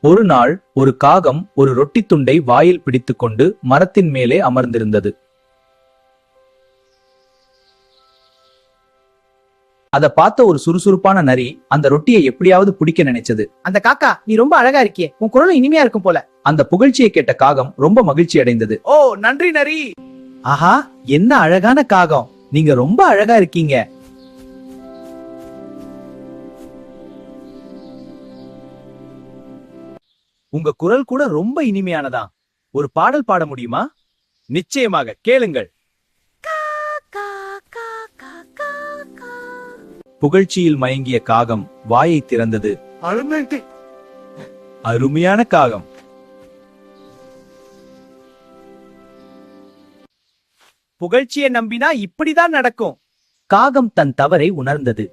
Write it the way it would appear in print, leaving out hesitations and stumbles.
ஒரு நாள் ஒரு காகம் ஒரு ரொட்டி துண்டை வாயில் பிடித்துக்கொண்டு மரத்தின் மேலே அமர்ந்திருந்தது. அத பார்த்த ஒரு சுறுசுறுப்பான நரி அந்த ரொட்டியை எப்படியாவது பிடிக்க நினைச்சது. அந்த காக்கா, நீ ரொம்ப அழகா இருக்கியே, உன் குரலும் இனிமையா இருக்கும் போல. அந்த புகழ்ச்சியை கேட்ட காகம் ரொம்ப மகிழ்ச்சி அடைந்தது. ஓ, நன்றி நரி. ஆஹா, என்ன அழகான காகம், நீங்க ரொம்ப அழகா இருக்கீங்க. உங்க குரல் கூட ரொம்ப இனிமையானதா. ஒரு பாடல் பாட முடியுமா? நிச்சயமாக, கேளுங்கள். புகழ்ச்சியில் மயங்கிய காகம் வாயை திறந்தது. அருமையான காகம். புகழ்ச்சியை நம்பினா இப்படிதான் நடக்கும். காகம் தன் தவறை உணர்ந்தது.